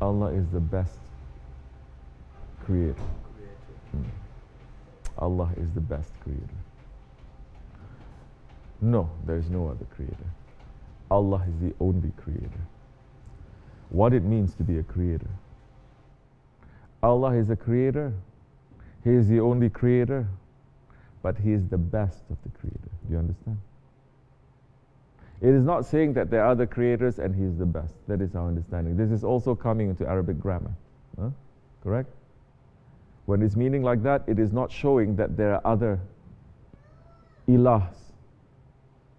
Allah is the best creator. Allah is the best creator. No, there is no other creator. Allah is the only creator. What it means to be a creator. Allah is a creator. He is the only creator, but He is the best of the creator. Do you understand? It is not saying that there are other creators and He is the best. That is our understanding. This is also coming into Arabic grammar. Correct? When it's meaning like that, it is not showing that there are other ilahs,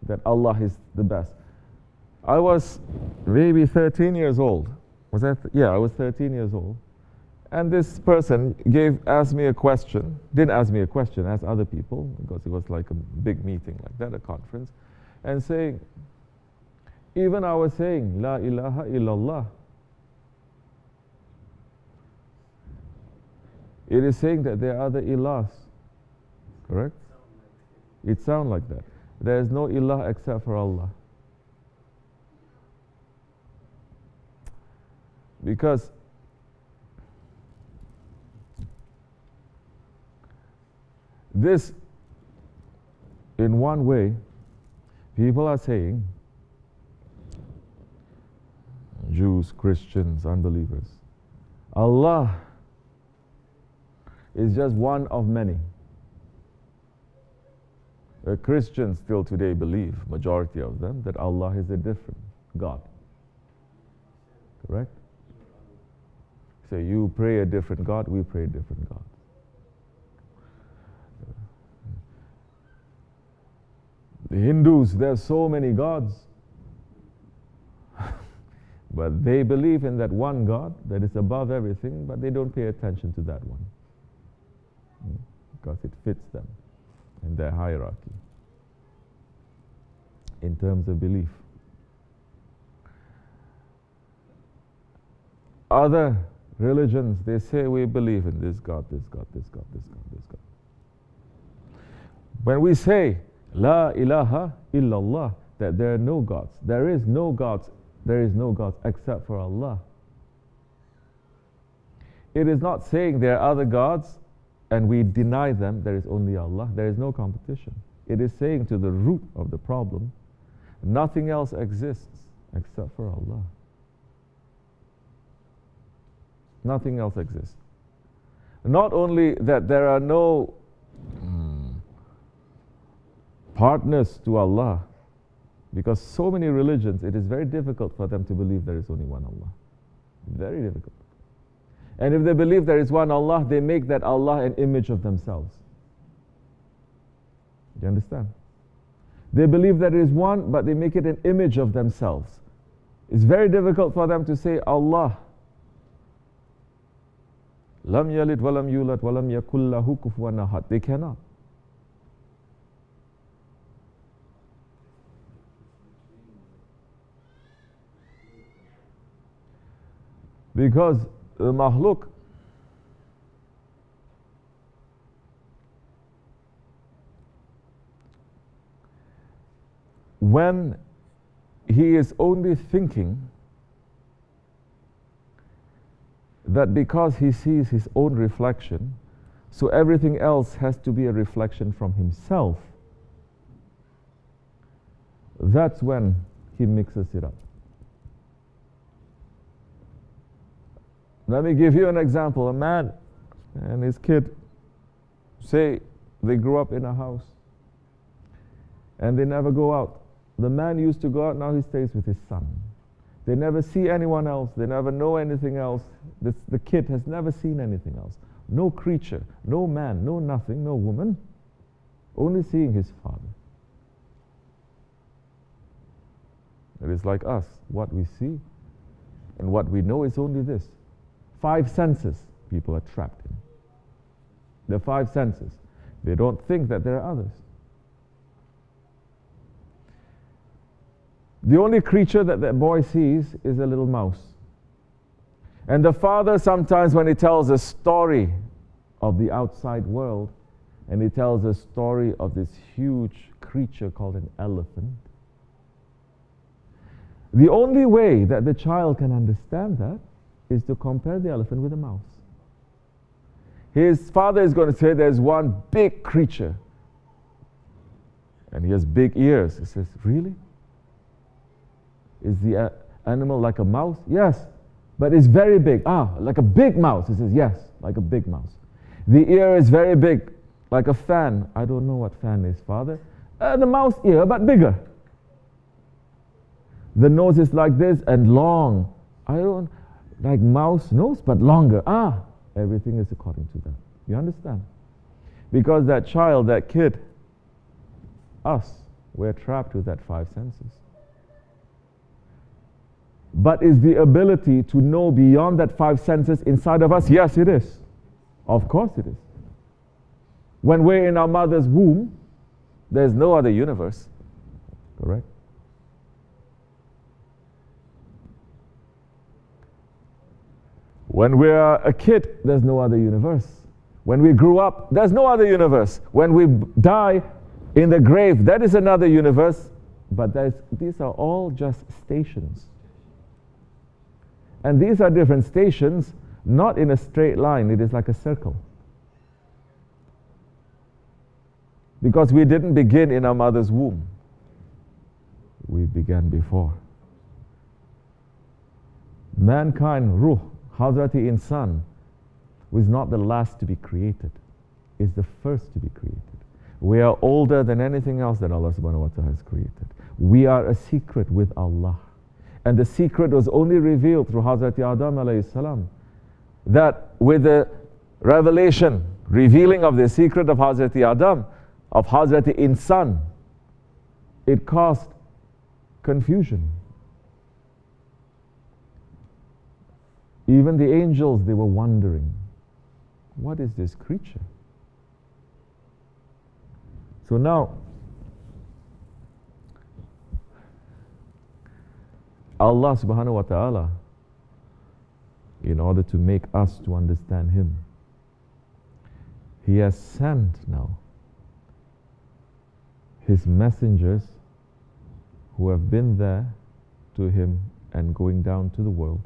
that Allah is the best. I was maybe 13 years old. Was that? Yeah, I was 13 years old. And this person asked me a question, didn't ask me a question, asked other people, because it was like a big meeting like that, a conference, and saying, even I was saying, La ilaha illallah. It is saying that there are other ilahs. Correct? It sounds like that. There is no ilah except for Allah. Because this, in one way, people are saying, Jews, Christians, unbelievers, Allah is just one of many. Christians still today believe, majority of them, that Allah is a different God. Correct? So you pray a different God, we pray a different God. The Hindus, there are so many gods. But they believe in that one God that is above everything, but they don't pay attention to that one. Because it fits them in their hierarchy in terms of belief. Other religions, they say we believe in this God, this God, this God, this God, this God. When we say La ilaha illallah, that there are no gods, there is no gods except for Allah. It is not saying there are other gods and we deny them, there is only Allah. There is no competition. It is saying to the root of the problem, nothing else exists except for Allah. Nothing else exists. Not only that there are no partners to Allah, because so many religions, it is very difficult for them to believe there is only one Allah. Very difficult. And if they believe there is one Allah, they make that Allah an image of themselves. Do you understand? They believe there is one, but they make it an image of themselves. It's very difficult for them to say Allah. Lam yalid walam yulad walam yakul lahu kufuwan ahad. They cannot. Because the mahluk, when he is only thinking that because he sees his own reflection, so everything else has to be a reflection from himself, that's when he mixes it up. Let me give you an example. A man and his kid, say they grew up in a house and they never go out. The man used to go out, now he stays with his son. They never see anyone else, they never know anything else. The kid has never seen anything else. No creature, no man, no nothing, no woman, only seeing his father. It is like us, what we see and what we know is only this. 5 senses people are trapped in. The 5 senses. They don't think that there are others. The only creature that that boy sees is a little mouse. And the father sometimes when he tells a story of the outside world, and he tells a story of this huge creature called an elephant, the only way that the child can understand that is to compare the elephant with a mouse. His father is going to say there's one big creature and he has big ears. He says, really? Is the animal like a mouse? Yes, but it's very big. Ah, like a big mouse. He says, yes, like a big mouse. The ear is very big, like a fan. I don't know what fan is, father. The mouse ear, but bigger. The nose is like this and long. I don't like mouse nose, but longer. Ah, everything is according to that. You understand? Because that child, that kid, us, we're trapped with that five senses. But is the ability to know beyond that five senses inside of us? Yes, it is. Of course it is. When we're in our mother's womb, there's no other universe. Correct? When we're a kid, there's no other universe. When we grew up, there's no other universe. When we die in the grave, that is another universe. But these are all just stations. And these are different stations, not in a straight line. It is like a circle. Because we didn't begin in our mother's womb. We began before. Mankind, Ruh, Hazrati Insan, was not the last to be created. Is the first to be created. We are older than anything else that Allah subhanahu wa ta'ala has created. We are a secret with Allah. And the secret was only revealed through Hazrati Adam alayhi salam. That with the revelation, revealing of the secret of Hazrati Adam, of Hazrati Insan, it caused confusion. Even the angels, they were wondering, what is this creature? So now, Allah subhanahu wa ta'ala, in order to make us to understand Him, He has sent now His messengers who have been there to Him and going down to the world,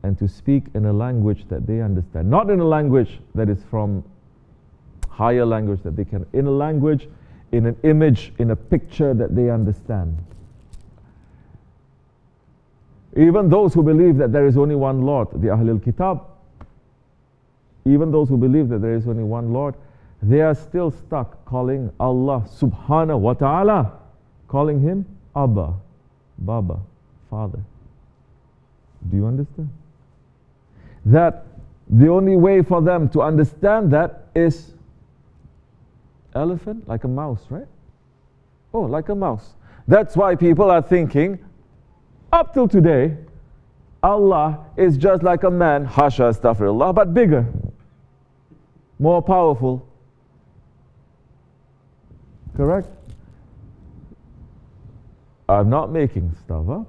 and to speak in a language that they understand. Not in a language that is from higher language that they can, in a language, in an image, in a picture that they understand. Even those who believe that there is only one Lord, the Ahlul Kitab, even those who believe that there is only one Lord, they are still stuck calling Allah subhanahu wa ta'ala, calling Him Abba, Baba, Father. Do you understand? That the only way for them to understand that is elephant, like a mouse, right? Oh, like a mouse. That's why people are thinking, up till today, Allah is just like a man, hasha astaghfirullah, but bigger, more powerful. Correct? I'm not making stuff up.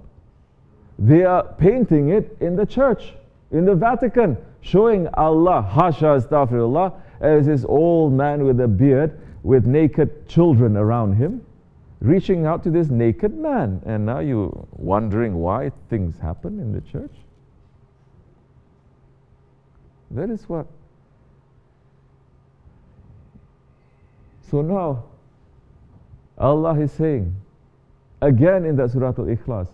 They are painting it in the church, in the Vatican, showing Allah, hasha astaghfirullah, as this old man with a beard, with naked children around him, reaching out to this naked man. And now you're wondering why things happen in the church? That is what. So now, Allah is saying, again in that Surah Al-Ikhlas,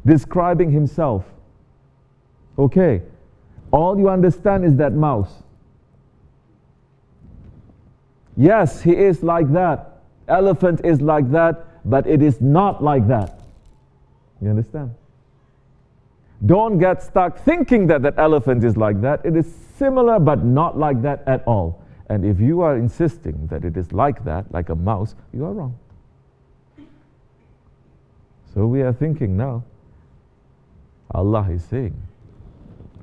describing Himself. Okay, all you understand is that mouse. Yes, He is like that. Elephant is like that, but it is not like that. You understand? Don't get stuck thinking that that elephant is like that. It is similar, but not like that at all. And if you are insisting that it is like that, like a mouse, you are wrong. So we are thinking now, Allah is saying,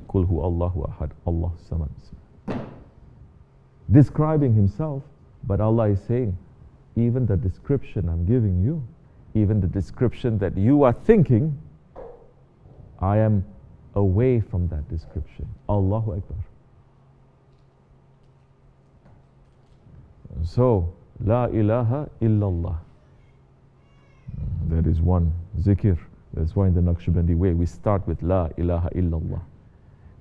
Kul hu Allahu ahad, Allah samad. Describing Himself, but Allah is saying, even the description I'm giving you, even the description that you are thinking, I am away from that description. Allahu Akbar. So, La ilaha illallah. That is one zikr. That's why in the Nakshibendi way we start with La ilaha illallah.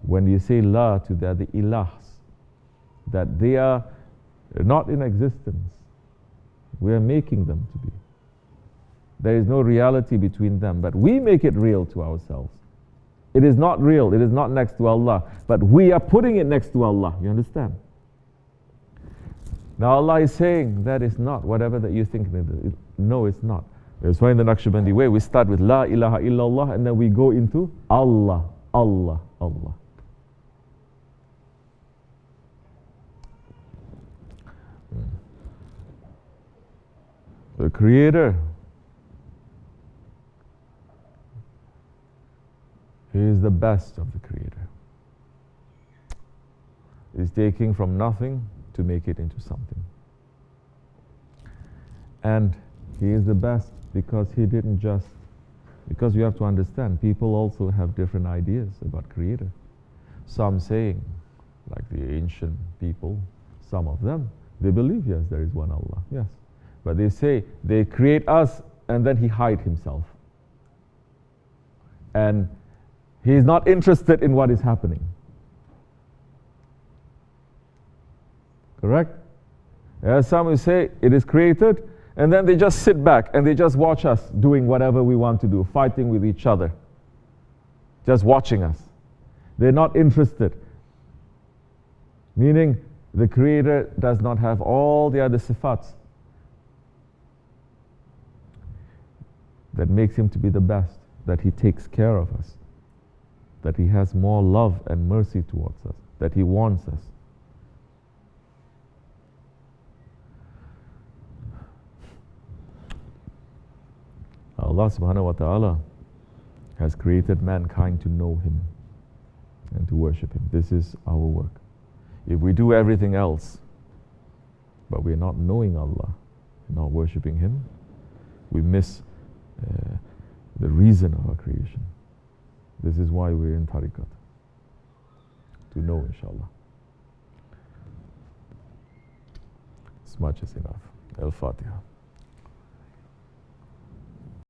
When you say La to the other ilahs, that they are not in existence. We are making them to be. There is no reality between them, but we make it real to ourselves. It is not real, it is not next to Allah, but we are putting it next to Allah. You understand? Now Allah is saying that is not whatever that you think it is. No, it's not. That's why in the Nakshibendi way we start with La ilaha illallah and then we go into Allah, Allah, Allah. The Creator, He is the best of the Creator. He's taking from nothing to make it into something. And He is the best because He didn't just, because you have to understand, people also have different ideas about Creator. Some saying, like the ancient people, some of them, they believe, yes, there is one Allah, yes. But they say, they create us and then He hide Himself. And He is not interested in what is happening. Correct? There are some who say it is created and then they just sit back and they just watch us doing whatever we want to do, fighting with each other, just watching us. They're not interested. Meaning the Creator does not have all the other sifats that makes Him to be the best, that He takes care of us, that He has more love and mercy towards us, that He wants us. Allah subhanahu wa ta'ala has created mankind to know Him and to worship Him. This is our work. If we do everything else, but we're not knowing Allah, we're not worshipping Him, we miss the reason of our creation. This is why we're in tariqat, to know, inshallah. As much as enough. Al-Fatiha.